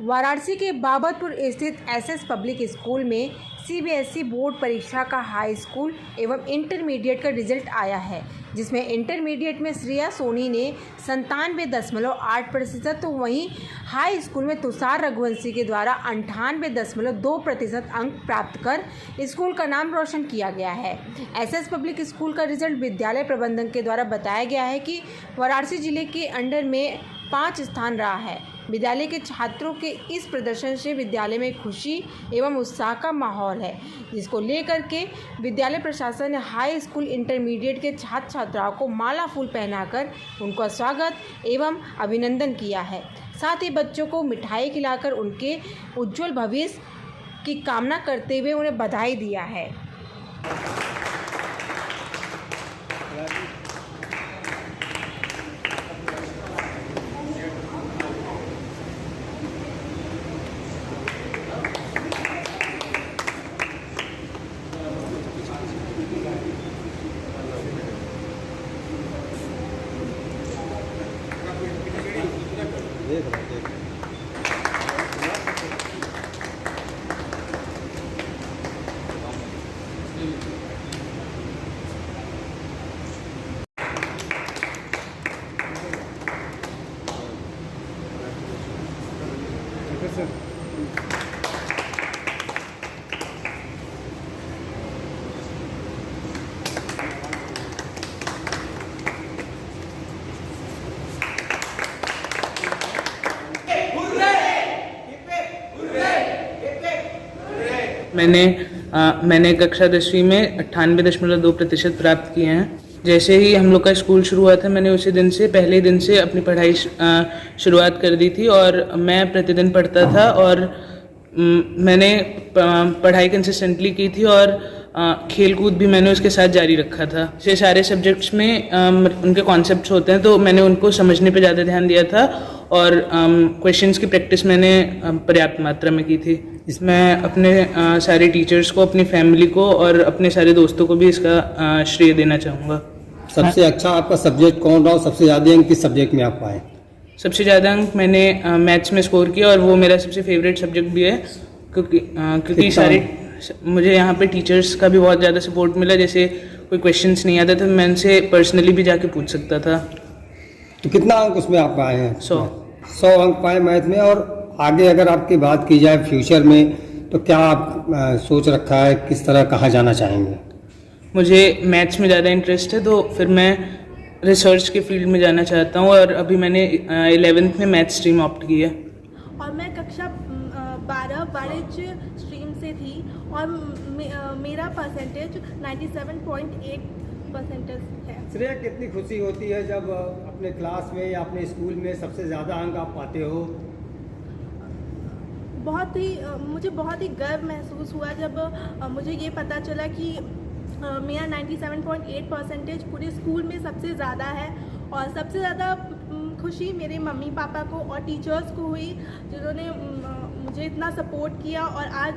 वाराणसी के बाबतपुर स्थित SS public school में सीबीएसई बोर्ड परीक्षा का हाई स्कूल एवं इंटरमीडिएट का रिजल्ट आया है, जिसमें इंटरमीडिएट में श्रेया सोनी ने 97.8%, तो वहीं हाई स्कूल में तुषार रघुवंशी के द्वारा 98.2% अंक प्राप्त कर स्कूल का नाम रोशन किया गया है। एसएस पब्लिक स्कूल का रिजल्ट विद्यालय प्रबंधन के द्वारा बताया गया है कि वाराणसी जिले के अंडर में 5 स्थान रहा है। विद्यालय के छात्रों के इस प्रदर्शन से विद्यालय में खुशी एवं उत्साह का माहौल है, जिसको लेकर के विद्यालय प्रशासन ने हाई स्कूल इंटरमीडिएट के छात्र छात्राओं को माला फूल पहनाकर उनका स्वागत एवं अभिनंदन किया है। साथ ही बच्चों को मिठाई खिलाकर उनके उज्जवल भविष्य की कामना करते हुए उन्हें बधाई दिया है। मैंने कक्षा 10वीं में 98.2% प्राप्त किए हैं। जैसे ही हम लोग का स्कूल शुरू हुआ था, मैंने उसी दिन से पहले दिन से अपनी पढ़ाई शुरुआत कर दी थी और मैं प्रतिदिन पढ़ता था और मैंने पढ़ाई कंसिस्टेंटली की थी और खेल कूद भी मैंने उसके साथ जारी रखा था। ये सारे सब्जेक्ट्स में उनके कॉन्सेप्ट्स होते हैं, तो मैंने उनको समझने पे ज़्यादा ध्यान दिया था और क्वेश्चंस की प्रैक्टिस मैंने पर्याप्त मात्रा में की थी। इसमें अपने सारे टीचर्स को, अपनी फैमिली को और अपने सारे दोस्तों को भी इसका श्रेय देना चाहूँगा। सबसे अच्छा आपका सब्जेक्ट कौन रहा और सबसे ज़्यादा अंक किस सब्जेक्ट में आप पाए? सबसे ज़्यादा अंक मैंने मैथ्स में स्कोर किया और वो मेरा सबसे फेवरेट सब्जेक्ट भी है, क्योंकि सारे मुझे यहाँ पे टीचर्स का भी बहुत ज़्यादा सपोर्ट मिला। जैसे कोई क्वेश्चंस नहीं आता था, मैं उनसे पर्सनली भी जाके पूछ सकता था। तो कितना अंक उसमें आप पाए हैं? 100 अंक पाए मैथ में। और आगे अगर आपकी बात की जाए फ्यूचर में, तो क्या आप सोच रखा है, किस तरह कहाँ जाना चाहेंगे? मुझे मैथ्स में ज़्यादा इंटरेस्ट है, तो फिर मैं रिसर्च के फील्ड में जाना चाहता हूँ और अभी मैंने 11th में मैथ्स स्ट्रीम ऑप्ट की है। और मैं कक्षा 12 वाणिज्य स्ट्रीम से थी और मेरा परसेंटेज 97.8% है। श्रेया, कितनी खुशी होती है जब अपने क्लास में या अपने स्कूल में सबसे ज़्यादा अंक आप पाते हो? मुझे बहुत ही गर्व महसूस हुआ जब मुझे ये पता चला कि मेरा 97.8% पूरे स्कूल में सबसे ज़्यादा है। और सबसे ज़्यादा खुशी मेरे मम्मी पापा को और टीचर्स को हुई, जिन्होंने मुझे इतना सपोर्ट किया। और आज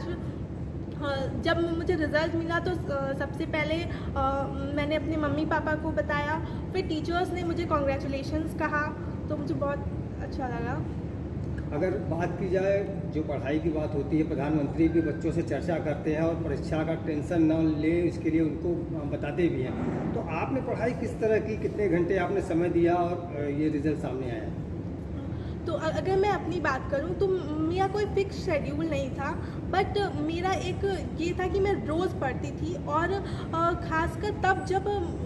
जब मुझे रिज़ल्ट मिला तो सबसे पहले मैंने अपने मम्मी पापा को बताया, फिर टीचर्स ने मुझे कॉन्ग्रेचुलेशंस कहा, तो मुझे बहुत अच्छा लगा। अगर बात की जाए, जो पढ़ाई की बात होती है, प्रधानमंत्री भी बच्चों से चर्चा करते हैं और परीक्षा का टेंशन न ले इसके लिए उनको बताते भी हैं। तो आपने पढ़ाई किस तरह की, कितने घंटे आपने समय दिया और ये रिजल्ट सामने आया? तो अगर मैं अपनी बात करूं तो मेरा कोई फिक्स शेड्यूल नहीं था, बट मेरा एक ये था कि मैं रोज़ पढ़ती थी और ख़ासकर तब जब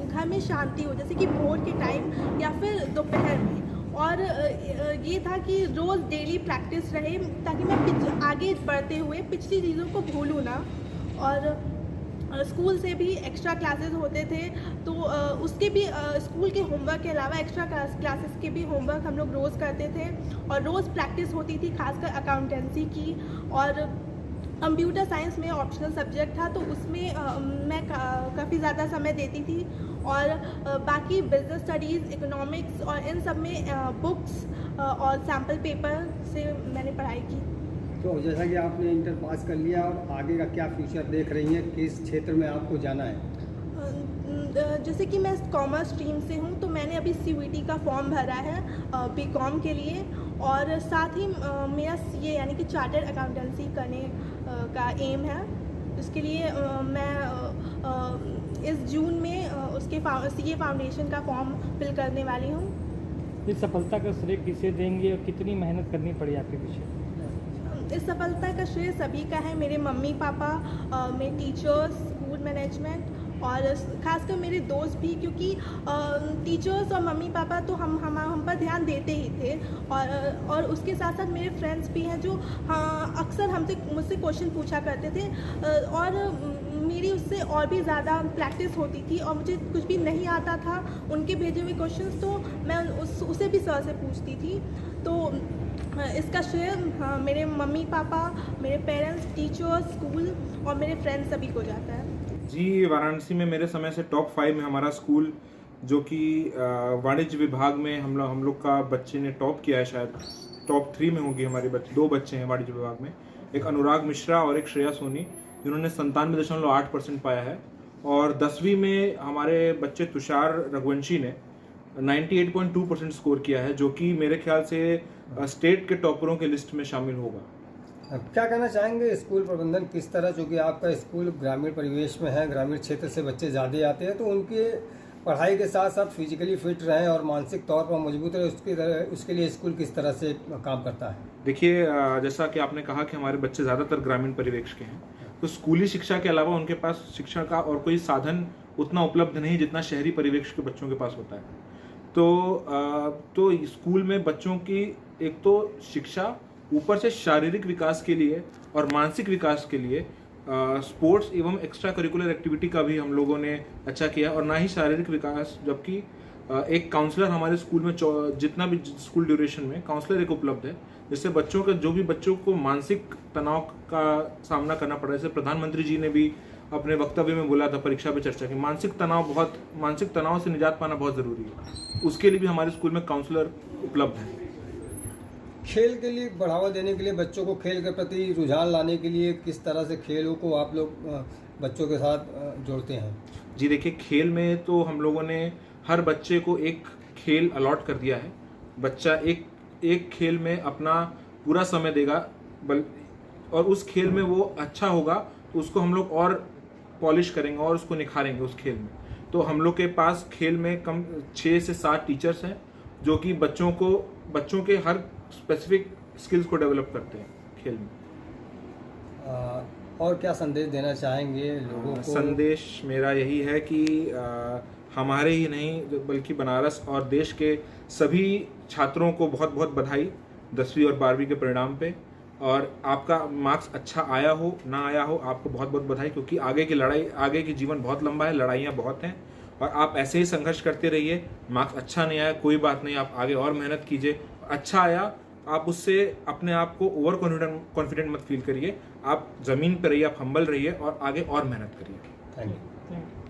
घर में शांति हो, जैसे कि भोर के टाइम या फिर दोपहर में। और ये था कि रोज़ डेली प्रैक्टिस रहे, ताकि मैं आगे बढ़ते हुए पिछली चीज़ों को भूलूँ ना। और स्कूल से भी एक्स्ट्रा क्लासेस होते थे, तो उसके भी स्कूल के होमवर्क के अलावा एक्स्ट्रा क्लासेस के भी होमवर्क हम लोग रोज़ करते थे और रोज़ प्रैक्टिस होती थी, खासकर अकाउंटेंसी की। और कंप्यूटर साइंस में ऑप्शनल सब्जेक्ट था, तो उसमें मैं काफ़ी ज़्यादा समय देती थी। और बाकी बिजनेस स्टडीज़, इकोनॉमिक्स और इन सब में बुक्स और सैम्पल पेपर से मैंने पढ़ाई की। तो जैसा कि आपने इंटर पास कर लिया, और आगे का क्या फ्यूचर देख रही हैं, किस क्षेत्र में आपको जाना है? जैसे कि मैं कॉमर्स स्ट्रीम से हूँ, तो मैंने अभी CUET का फॉर्म भरा है बीकॉम के लिए। और साथ ही मेरा CA यानी कि चार्टर्ड अकाउंटेंसी करने का एम है। इसके लिए मैं इस जून में उसके CA फाउंडेशन का फॉर्म फिल करने वाली हूँ। इस सफलता का श्रेय किसे देंगे और कितनी मेहनत करनी पड़ी आपके पीछे? इस सफलता का श्रेय सभी का है, मेरे मम्मी पापा, मेरे टीचर्स, स्कूल मैनेजमेंट और खासकर मेरे दोस्त भी, क्योंकि टीचर्स और मम्मी पापा तो हम पर ध्यान देते ही थे और उसके साथ साथ मेरे फ्रेंड्स भी हैं जो अक्सर मुझसे क्वेश्चन पूछा करते थे और मेरी उससे और भी ज़्यादा प्रैक्टिस होती थी और मुझे कुछ भी नहीं आता था उनके भेजे हुए क्वेश्चंस तो मैं उसे भी सर से पूछती थी। तो इसका श्रेय मेरे मम्मी पापा, मेरे पेरेंट्स, टीचर्स, स्कूल और मेरे फ्रेंड्स सभी को जाता है। जी, वाराणसी में मेरे समय से टॉप 5 में हमारा स्कूल, जो कि वाणिज्य विभाग में हम लोग का बच्चे ने टॉप किया है, शायद टॉप 3 में होंगे हमारे बच्चे। 2 बच्चे हैं वाणिज्य विभाग में, एक अनुराग मिश्रा और एक श्रेया सोनी, जिन्होंने 97.8% पाया है। और 10वीं में हमारे बच्चे तुषार रघुवंशी ने 98.2% स्कोर किया है, जो कि मेरे ख्याल से स्टेट के टॉपरों के लिस्ट में शामिल होगा। अब क्या कहना चाहेंगे स्कूल प्रबंधन किस तरह, चूँकि आपका स्कूल ग्रामीण परिवेश में है, ग्रामीण क्षेत्र से बच्चे ज़्यादा आते हैं, तो उनके पढ़ाई के साथ साथ फिजिकली फिट रहें और मानसिक तौर पर मजबूत रहे, उसके लिए स्कूल किस तरह से काम करता है? देखिए, जैसा कि आपने कहा कि हमारे बच्चे ज़्यादातर ग्रामीण परिवेश के हैं, तो स्कूली शिक्षा के अलावा उनके पास शिक्षण का और कोई साधन उतना उपलब्ध नहीं जितना शहरी परिवेश के बच्चों के पास होता है। तो स्कूल में बच्चों की एक तो शिक्षा, ऊपर से शारीरिक विकास के लिए और मानसिक विकास के लिए स्पोर्ट्स एवं एक्स्ट्रा करिकुलर एक्टिविटी का भी हम लोगों ने अच्छा किया, और ना ही शारीरिक विकास, जबकि एक काउंसलर हमारे स्कूल में जितना भी स्कूल ड्यूरेशन में काउंसलर एक उपलब्ध है, जिससे बच्चों को मानसिक तनाव का सामना करना पड़ा है। जैसे प्रधानमंत्री जी ने भी अपने वक्तव्य में बोला था परीक्षा पे चर्चा की, मानसिक तनाव से निजात पाना बहुत ज़रूरी है। उसके लिए भी हमारे स्कूल में काउंसलर उपलब्ध है। खेल के लिए बढ़ावा देने के लिए, बच्चों को खेल के प्रति रुझान लाने के लिए किस तरह से खेलों को आप लोग बच्चों के साथ जोड़ते हैं? जी देखिए, खेल में तो हम लोगों ने हर बच्चे को एक खेल अलॉट कर दिया है। बच्चा एक खेल में अपना पूरा समय देगा, और उस खेल में वो अच्छा होगा तो उसको हम लोग और पॉलिश करेंगे और उसको निखारेंगे उस खेल में। तो हम लोग के पास खेल में कम 6 से 7 टीचर्स हैं, जो कि बच्चों के हर स्पेसिफिक स्किल्स को डेवलप करते हैं खेल में। और क्या संदेश देना चाहेंगे लोगों को? संदेश मेरा यही है कि हमारे ही नहीं बल्कि बनारस और देश के सभी छात्रों को बहुत बहुत बधाई 10वीं और 12वीं के परिणाम पे। और आपका मार्क्स अच्छा आया हो ना आया हो, आपको बहुत बहुत बधाई, क्योंकि आगे की जीवन बहुत लंबा है, लड़ाइयाँ बहुत हैं, और आप ऐसे ही संघर्ष करते रहिए। मार्क्स अच्छा नहीं आया कोई बात नहीं, आप आगे और मेहनत कीजिए। अच्छा आया, आप उससे अपने आप को ओवर कॉन्फिडेंट मत फील करिए, आप ज़मीन पर रहिए, आप हम्बल रहिए और आगे और मेहनत करिए। Thank you.